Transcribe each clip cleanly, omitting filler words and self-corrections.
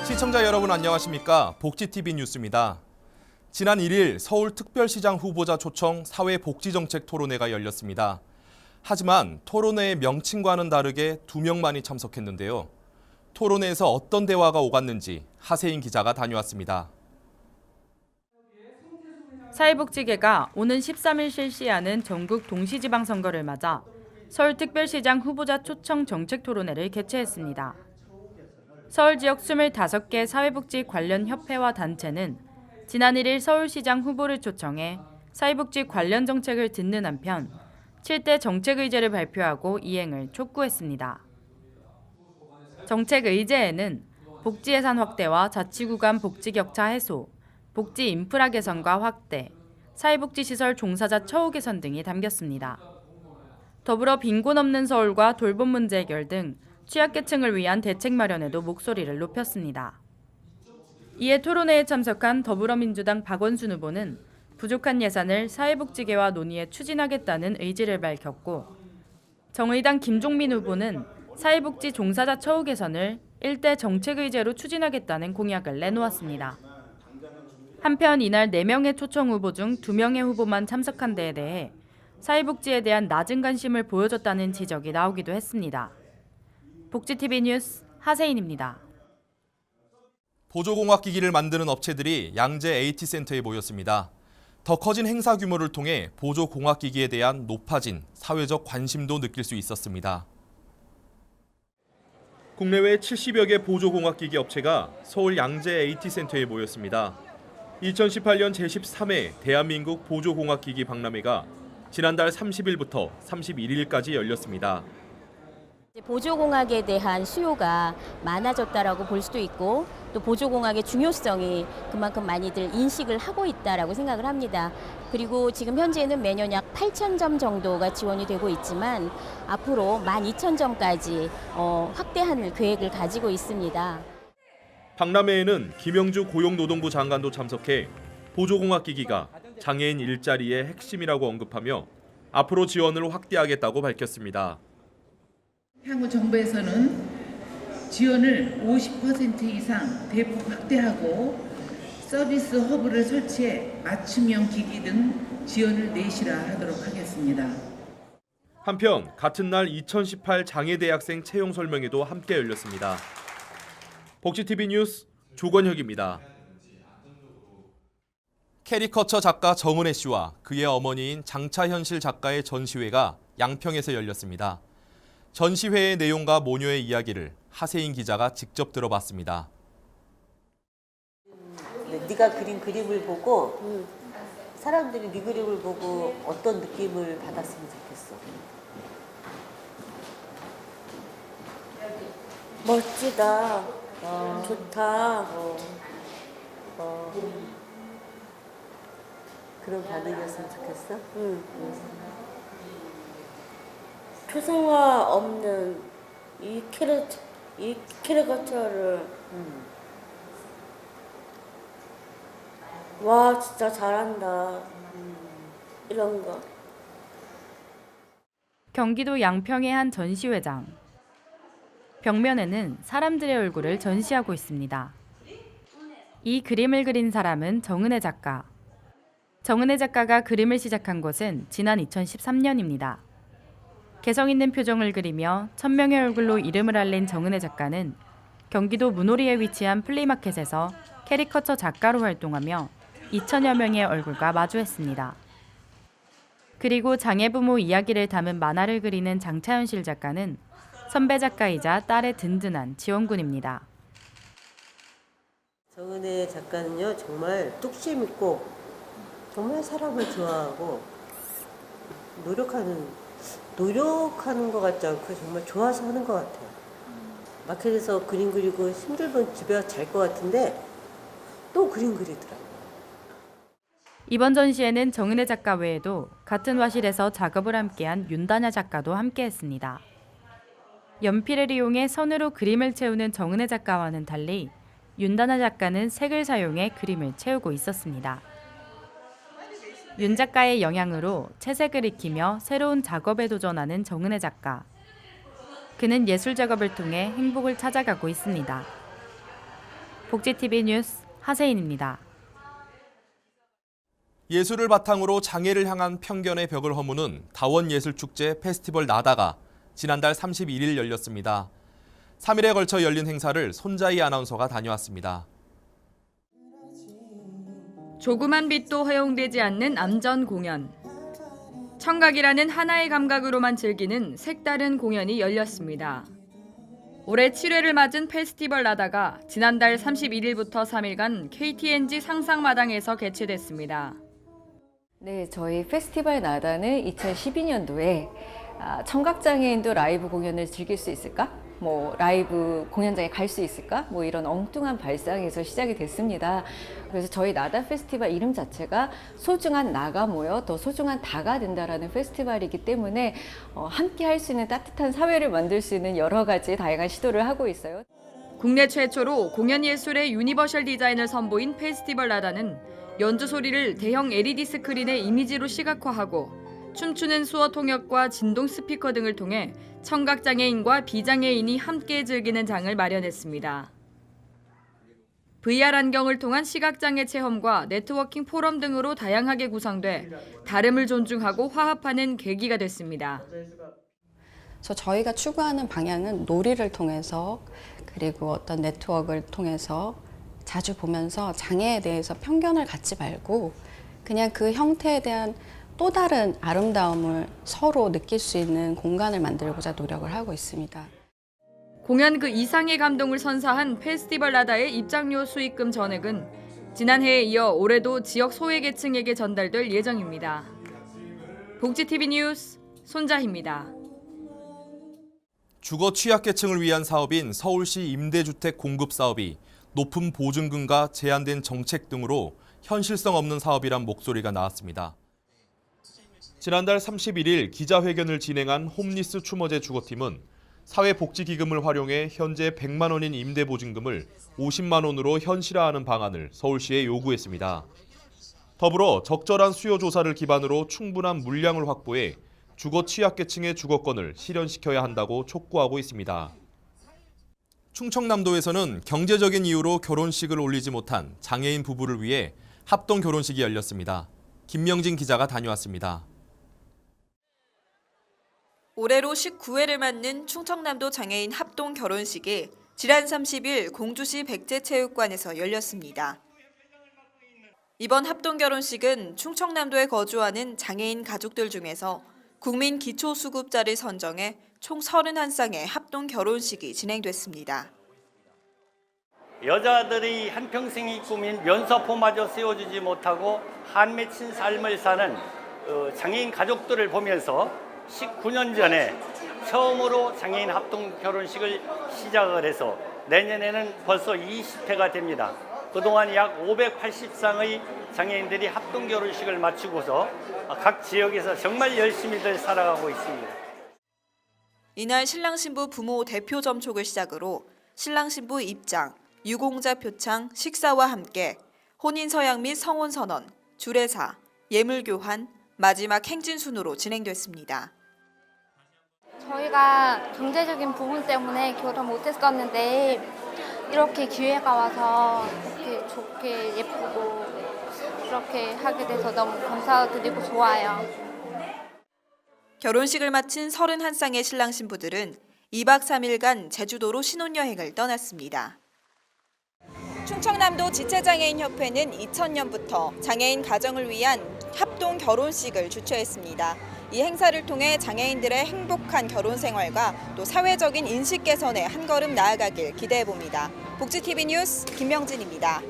시청자 여러분 안녕하십니까? 복지TV 뉴스입니다. 지난 1일 서울특별시장 후보자 초청 사회복지정책 토론회가 열렸습니다. 하지만 토론회의 명칭과는 다르게 2명만이 참석했는데요. 토론회에서 어떤 대화가 오갔는지 하세인 기자가 다녀왔습니다. 사회복지계가 오는 13일 실시하는 전국 동시지방선거를 맞아 서울특별시장 후보자 초청 정책토론회를 개최했습니다. 서울 지역 25개 사회복지 관련 협회와 단체는 지난 1일 서울시장 후보를 초청해 사회복지 관련 정책을 듣는 한편 7대 정책 의제를 발표하고 이행을 촉구했습니다. 정책 의제에는 복지 예산 확대와 자치구간 복지 격차 해소, 복지 인프라 개선과 확대, 사회복지시설 종사자 처우 개선 등이 담겼습니다. 더불어 빈곤 없는 서울과 돌봄 문제 해결 등 취약계층을 위한 대책 마련에도 목소리를 높였습니다. 이에 토론회에 참석한 더불어민주당 박원순 후보는 부족한 예산을 사회복지계와 논의해 추진하겠다는 의지를 밝혔고, 정의당 김종민 후보는 사회복지 종사자 처우 개선을 일대 정책 의제로 추진하겠다는 공약을 내놓았습니다. 한편 이날 4명의 초청 후보 중 2명의 후보만 참석한 데에 대해 사회복지에 대한 낮은 관심을 보여줬다는 지적이 나오기도 했습니다. 복지TV 뉴스 하세인입니다. 보조공학기기를 만드는 업체들이 양재 AT센터에 모였습니다. 더 커진 행사 규모를 통해 보조공학기기에 대한 높아진 사회적 관심도 느낄 수 있었습니다. 국내외 70여 개 보조공학기기 업체가 서울 양재 AT센터에 모였습니다. 2018년 제13회 대한민국 보조공학기기 박람회가 지난달 30일부터 31일까지 열렸습니다. 보조공학에 대한 수요가 많아졌다라고 볼 수도 있고, 또 보조공학의 중요성이 그만큼 많이들 인식을 하고 있다라고 생각을 합니다. 그리고 지금 현재는 매년 약 8,000점 정도가 지원이 되고 있지만 앞으로 12,000점까지 확대하는 계획을 가지고 있습니다. 박람회에는 김영주 고용노동부 장관도 참석해 보조공학기기가 장애인 일자리의 핵심이라고 언급하며 앞으로 지원을 확대하겠다고 밝혔습니다. 향후 정부에서는 지원을 50% 이상 대폭 확대하고 서비스 허브를 설치해 맞춤형 기기 등 지원을 내실화하도록 하겠습니다. 한편 같은 날 2018 장애대학생 채용 설명회도 함께 열렸습니다. 복지TV 뉴스 조건혁입니다. 캐리커처 작가 정은혜 씨와 그의 어머니인 장차현실 작가의 전시회가 양평에서 열렸습니다. 전시회의 내용과 모녀의 이야기를 하세인 기자가 직접 들어봤습니다. 네가 그린 그림을 보고 사람들이 네 그림을 보고 어떤 느낌을 받았으면 좋겠어? 멋지다. 좋다. 그런 반응이었으면 좋겠어? 초상화 없는 이 캐릭터를 와 진짜 잘한다. 이런 거. 경기도 양평의 한 전시회장. 벽면에는 사람들의 얼굴을 전시하고 있습니다. 이 그림을 그린 사람은 정은혜 작가. 정은혜 작가가 그림을 시작한 것은 지난 2013년입니다. 개성 있는 표정을 그리며 1000명의 얼굴로 이름을 알린 정은혜 작가는 경기도 문호리에 위치한 플리마켓에서 캐리커처 작가로 활동하며 2000여 명의 얼굴과 마주했습니다. 그리고 장애 부모 이야기를 담은 만화를 그리는 장차현실 작가는 선배 작가이자 딸의 든든한 지원군입니다. 정은혜 작가는요, 정말 뚝심 있고 정말 사람을 좋아하고 노력하는 것 같지 않고 정말 좋아서 하는 것 같아요. 마켓에서 그림 그리고 힘들면 집에 와서 잘 것 같은데 또 그림 그리더라고요. 이번 전시에는 정은혜 작가 외에도 같은 화실에서 작업을 함께한 윤다냐 작가도 함께했습니다. 연필을 이용해 선으로 그림을 채우는 정은혜 작가와는 달리 윤다냐 작가는 색을 사용해 그림을 채우고 있었습니다. 윤 작가의 영향으로 채색을 익히며 새로운 작업에 도전하는 정은혜 작가. 그는 예술 작업을 통해 행복을 찾아가고 있습니다. 복지TV 뉴스 하세인입니다. 예술을 바탕으로 장애를 향한 편견의 벽을 허무는 다원예술축제 페스티벌 나다가 지난달 31일 열렸습니다. 3일에 걸쳐 열린 행사를 손자희 아나운서가 다녀왔습니다. 조그만 빛도 허용되지 않는 암전 공연. 청각이라는 하나의 감각으로만 즐기는 색다른 공연이 열렸습니다. 올해 7회를 맞은 페스티벌 나다가 지난달 31일부터 3일간 KTNG 상상마당에서 개최됐습니다. 네, 저희 페스티벌 나다는 2012년도에 청각장애인도 라이브 공연을 즐길 수 있을까? 라이브 공연장에 갈 수 있을까? 이런 엉뚱한 발상에서 시작이 됐습니다. 그래서 저희 나다 페스티벌 이름 자체가 소중한 나가 모여 더 소중한 다가 된다라는 페스티벌이기 때문에 함께 할 수 있는 따뜻한 사회를 만들 수 있는 여러 가지 다양한 시도를 하고 있어요. 국내 최초로 공연 예술의 유니버셜 디자인을 선보인 페스티벌 나다는 연주 소리를 대형 LED 스크린의 이미지로 시각화하고 춤추는 수어 통역과 진동 스피커 등을 통해 청각장애인과 비장애인이 함께 즐기는 장을 마련했습니다. VR 안경을 통한 시각장애 체험과 네트워킹 포럼 등으로 다양하게 구성돼 다름을 존중하고 화합하는 계기가 됐습니다. 그래서 저희가 추구하는 방향은 놀이를 통해서 그리고 어떤 네트워크를 통해서 자주 보면서 장애에 대해서 편견을 갖지 말고 그냥 그 형태에 대한 또 다른 아름다움을 서로 느낄 수 있는 공간을 만들고자 노력을 하고 있습니다. 공연 그 이상의 감동을 선사한 페스티벌 나다의 입장료 수익금 전액은 지난해에 이어 올해도 지역 소외계층에게 전달될 예정입니다. 복지TV 뉴스 손자희입니다. 주거 취약계층을 위한 사업인 서울시 임대주택 공급 사업이 높은 보증금과 제한된 정책 등으로 현실성 없는 사업이란 목소리가 나왔습니다. 지난달 31일 기자회견을 진행한 홈리스 추모제 주거팀은 사회복지기금을 활용해 현재 100만 원인 임대보증금을 50만 원으로 현실화하는 방안을 서울시에 요구했습니다. 더불어 적절한 수요 조사를 기반으로 충분한 물량을 확보해 주거 취약계층의 주거권을 실현시켜야 한다고 촉구하고 있습니다. 충청남도에서는 경제적인 이유로 결혼식을 올리지 못한 장애인 부부를 위해 합동 결혼식이 열렸습니다. 김명진 기자가 다녀왔습니다. 올해로 19회를 맞는 충청남도 장애인 합동 결혼식이 지난 30일 공주시 백제체육관에서 열렸습니다. 이번 합동 결혼식은 충청남도에 거주하는 장애인 가족들 중에서 국민 기초수급자를 선정해 총 31쌍의 합동 결혼식이 진행됐습니다. 여자들의 한평생이 꿈인 면사포마저 세워주지 못하고 한 맺힌 삶을 사는 장애인 가족들을 보면서 19년 전에 처음으로 장애인 합동 결혼식을 시작을 해서 내년에는 벌써 20회가 됩니다. 그동안 약 580쌍의 장애인들이 합동 결혼식을 마치고서 각 지역에서 정말 열심히들 살아가고 있습니다. 이날 신랑 신부 부모 대표 점촉을 시작으로 신랑 신부 입장, 유공자 표창, 식사와 함께 혼인 서약 및 성혼 선언, 주례사, 예물 교환, 마지막 행진 순으로 진행됐습니다. 저희가 경제적인 부분 때문에 결혼 못했었는데 이렇게 기회가 와서 이렇게 좋게 예쁘고 이렇게 하게 돼서 너무 감사드리고 좋아요. 결혼식을 마친 31쌍의 신랑 신부들은 2박 3일간 제주도로 신혼여행을 떠났습니다. 충청남도 지체장애인협회는 2000년부터 장애인 가정을 위한 합동 결혼식을 주최했습니다. 이 행사를 통해 장애인들의 행복한 결혼 생활과 또 사회적인 인식 개선에 한 걸음 나아가길 기대해봅니다. 복지TV 뉴스 김명진입니다.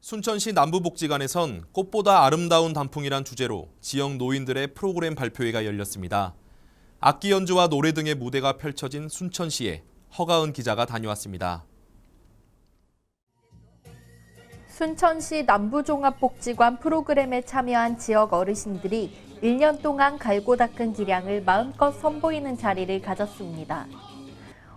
순천시 남부복지관에선 꽃보다 아름다운 단풍이란 주제로 지역 노인들의 프로그램 발표회가 열렸습니다. 악기 연주와 노래 등의 무대가 펼쳐진 순천시에 허가은 기자가 다녀왔습니다. 순천시 남부종합복지관 프로그램에 참여한 지역 어르신들이 1년 동안 갈고 닦은 기량을 마음껏 선보이는 자리를 가졌습니다.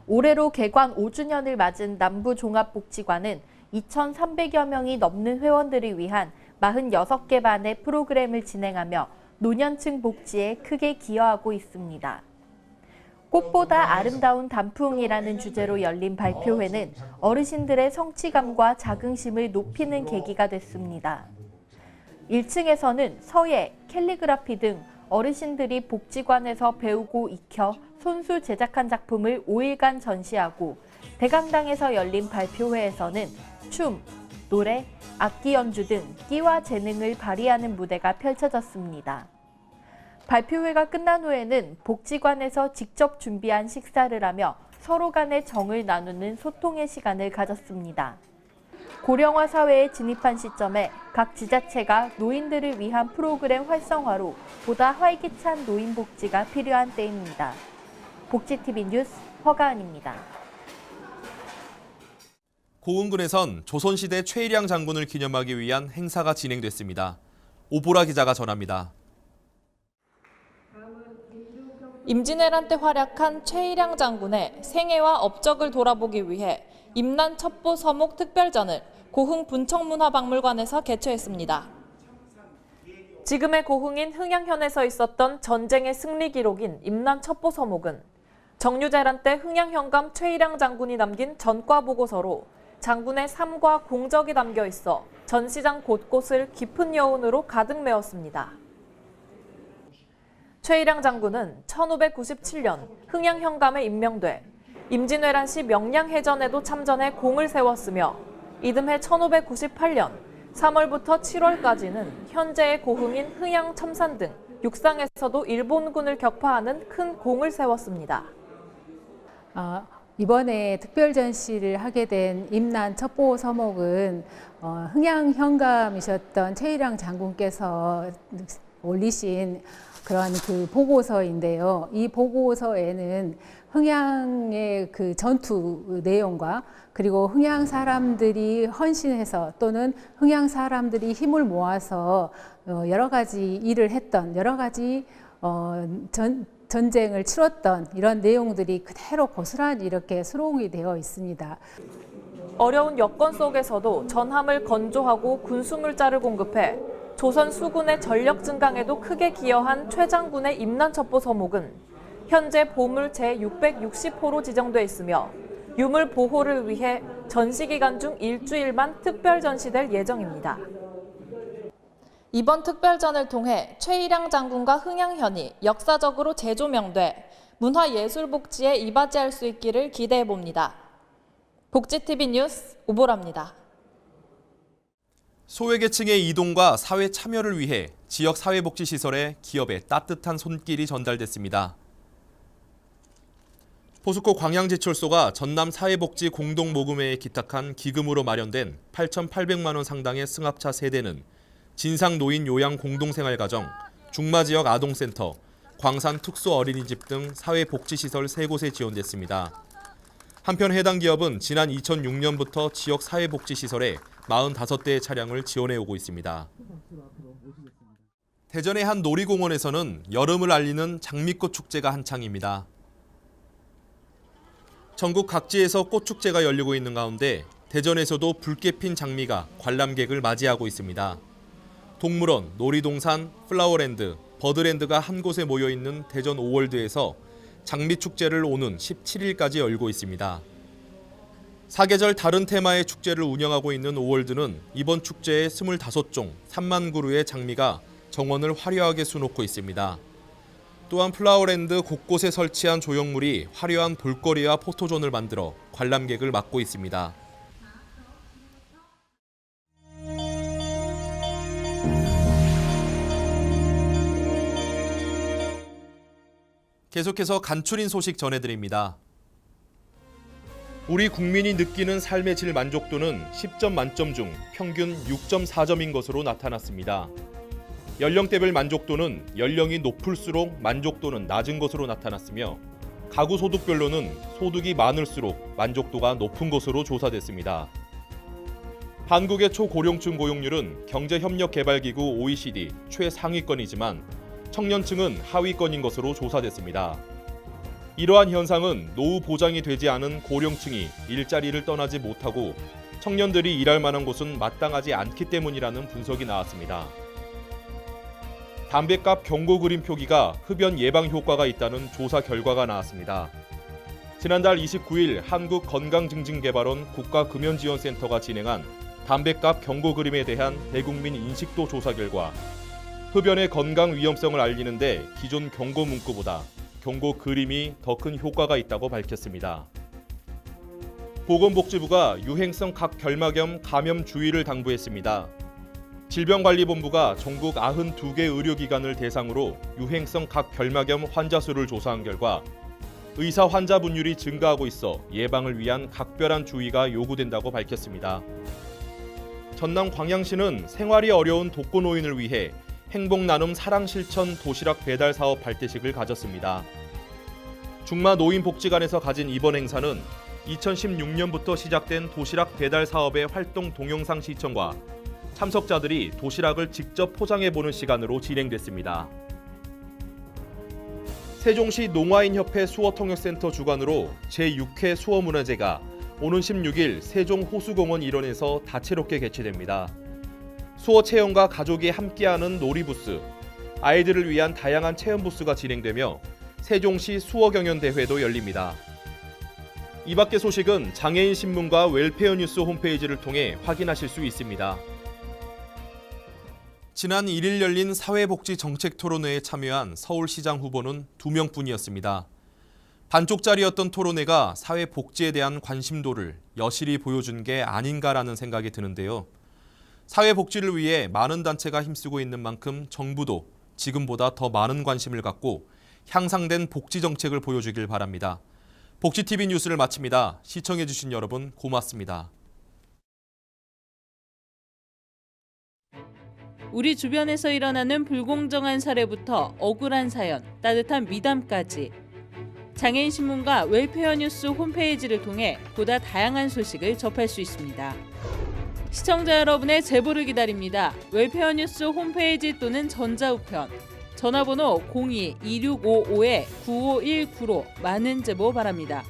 올해로 개관 5주년을 맞은 남부종합복지관은 2,300여 명이 넘는 회원들을 위한 46개 반의 프로그램을 진행하며 노년층 복지에 크게 기여하고 있습니다. 꽃보다 아름다운 단풍이라는 주제로 열린 발표회는 어르신들의 성취감과 자긍심을 높이는 계기가 됐습니다. 1층에서는 서예, 캘리그라피 등 어르신들이 복지관에서 배우고 익혀 손수 제작한 작품을 5일간 전시하고 대강당에서 열린 발표회에서는 춤, 노래, 악기 연주 등 끼와 재능을 발휘하는 무대가 펼쳐졌습니다. 발표회가 끝난 후에는 복지관에서 직접 준비한 식사를 하며 서로 간의 정을 나누는 소통의 시간을 가졌습니다. 고령화 사회에 진입한 시점에 각 지자체가 노인들을 위한 프로그램 활성화로 보다 활기찬 노인 복지가 필요한 때입니다. 복지TV 뉴스 허가은입니다. 고흥군에선 조선시대 최일양 장군을 기념하기 위한 행사가 진행됐습니다. 오보라 기자가 전합니다. 임진왜란 때 활약한 최일양 장군의 생애와 업적을 돌아보기 위해 임난 첩보 서목 특별전을 고흥 분청문화박물관에서 개최했습니다. 지금의 고흥인 흥양현에서 있었던 전쟁의 승리 기록인 임난 첩보 서목은 정유재란 때 흥양현감 최일양 장군이 남긴 전과 보고서로 장군의 삶과 공적이 담겨 있어 전시장 곳곳을 깊은 여운으로 가득 메웠습니다. 최일양 장군은 1597년 흥양현감에 임명돼 임진왜란 시 명량해전에도 참전해 공을 세웠으며 이듬해 1598년 3월부터 7월까지는 현재의 고흥인 흥양 첨산 등 육상에서도 일본군을 격파하는 큰 공을 세웠습니다. 이번에 특별 전시를 하게 된 임난 첩보 서목은 흥양 현감이셨던 최일양 장군께서 올리신 그런 그 보고서인데요. 이 보고서에는 흥양의 그 전투 내용과 그리고 흥양 사람들이 헌신해서 또는 흥양 사람들이 힘을 모아서 여러 가지 일을 했던 여러 가지 전쟁을 치렀던 이런 내용들이 그대로 고스란히 이렇게 수록이 되어 있습니다. 어려운 여건 속에서도 전함을 건조하고 군수물자를 공급해 조선 수군의 전력 증강에도 크게 기여한 최 장군의 임난 첩보 서목은 현재 보물 제660호로 지정돼 있으며 유물 보호를 위해 전시 기간 중 일주일만 특별 전시될 예정입니다. 이번 특별전을 통해 최일양 장군과 흥양현이 역사적으로 재조명돼 문화예술복지에 이바지할 수 있기를 기대해 봅니다. 복지TV 뉴스 오보라입니다. 소외계층의 이동과 사회 참여를 위해 지역 사회복지시설에 기업의 따뜻한 손길이 전달됐습니다. 포스코 광양제철소가 전남 사회복지 공동모금회에 기탁한 기금으로 마련된 8,800만 원 상당의 승합차 3대는 진상노인 요양 공동생활가정, 중마지역 아동센터, 광산 특수어린이집 등 사회복지시설 3곳에 지원됐습니다. 한편 해당 기업은 지난 2006년부터 지역 사회복지시설에 45대의 차량을 지원해오고 있습니다. 대전의 한 놀이공원에서는 여름을 알리는 장미꽃 축제가 한창입니다. 전국 각지에서 꽃축제가 열리고 있는 가운데 대전에서도 붉게 핀 장미가 관람객을 맞이하고 있습니다. 동물원, 놀이동산, 플라워랜드, 버드랜드가 한 곳에 모여있는 대전 오월드에서 장미축제를 오는 17일까지 열고 있습니다. 사계절 다른 테마의 축제를 운영하고 있는 오월드는 이번 축제에 25종 3만 그루의 장미가 정원을 화려하게 수놓고 있습니다. 또한 플라워랜드 곳곳에 설치한 조형물이 화려한 볼거리와 포토존을 만들어 관람객을 맞고 있습니다. 계속해서 간추린 소식 전해드립니다. 우리 국민이 느끼는 삶의 질 만족도는 10점 만점 중 평균 6.4점인 것으로 나타났습니다. 연령대별 만족도는 연령이 높을수록 만족도는 낮은 것으로 나타났으며 가구 소득별로는 소득이 많을수록 만족도가 높은 것으로 조사됐습니다. 한국의 초고령층 고용률은 경제협력개발기구 OECD 최상위권이지만 청년층은 하위권인 것으로 조사됐습니다. 이러한 현상은 노후 보장이 되지 않은 고령층이 일자리를 떠나지 못하고 청년들이 일할 만한 곳은 마땅하지 않기 때문이라는 분석이 나왔습니다. 담뱃값 경고 그림 표기가 흡연 예방 효과가 있다는 조사 결과가 나왔습니다. 지난달 29일 한국건강증진개발원 국가금연지원센터가 진행한 담뱃값 경고 그림에 대한 대국민 인식도 조사 결과 흡연의 건강 위험성을 알리는 데 기존 경고 문구보다 경고 그림이 더 큰 효과가 있다고 밝혔습니다. 보건복지부가 유행성 각결막염 감염 주의를 당부했습니다. 질병관리본부가 전국 92개 의료기관을 대상으로 유행성 각결막염 환자 수를 조사한 결과 의사 환자 분율이 증가하고 있어 예방을 위한 각별한 주의가 요구된다고 밝혔습니다. 전남 광양시는 생활이 어려운 독거노인을 위해 행복나눔 사랑실천 도시락 배달 사업 발대식을 가졌습니다. 중마 노인복지관에서 가진 이번 행사는 2016년부터 시작된 도시락 배달 사업의 활동 동영상 시청과 참석자들이 도시락을 직접 포장해보는 시간으로 진행됐습니다. 세종시 농아인협회 수어통역센터 주관으로 제6회 수어문화제가 오는 16일 세종 호수공원 일원에서 다채롭게 개최됩니다. 수어 체험과 가족이 함께하는 놀이부스, 아이들을 위한 다양한 체험 부스가 진행되며 세종시 수어경연대회도 열립니다. 이 밖의 소식은 장애인 신문과 웰페어 뉴스 홈페이지를 통해 확인하실 수 있습니다. 지난 1일 열린 사회복지정책토론회에 참여한 서울시장 후보는 2명뿐이었습니다. 반쪽짜리였던 토론회가 사회복지에 대한 관심도를 여실히 보여준 게 아닌가라는 생각이 드는데요. 사회복지를 위해 많은 단체가 힘쓰고 있는 만큼 정부도 지금보다 더 많은 관심을 갖고 향상된 복지정책을 보여주길 바랍니다. 복지TV 뉴스를 마칩니다. 시청해주신 여러분 고맙습니다. 우리 주변에서 일어나는 불공정한 사례부터 억울한 사연, 따뜻한 미담까지 장애인 신문과 웰페어 뉴스 홈페이지를 통해 보다 다양한 소식을 접할 수 있습니다. 시청자 여러분의 제보를 기다립니다. 웰페어 뉴스 홈페이지 또는 전자우편, 전화번호 02-2655-9519로 많은 제보 바랍니다.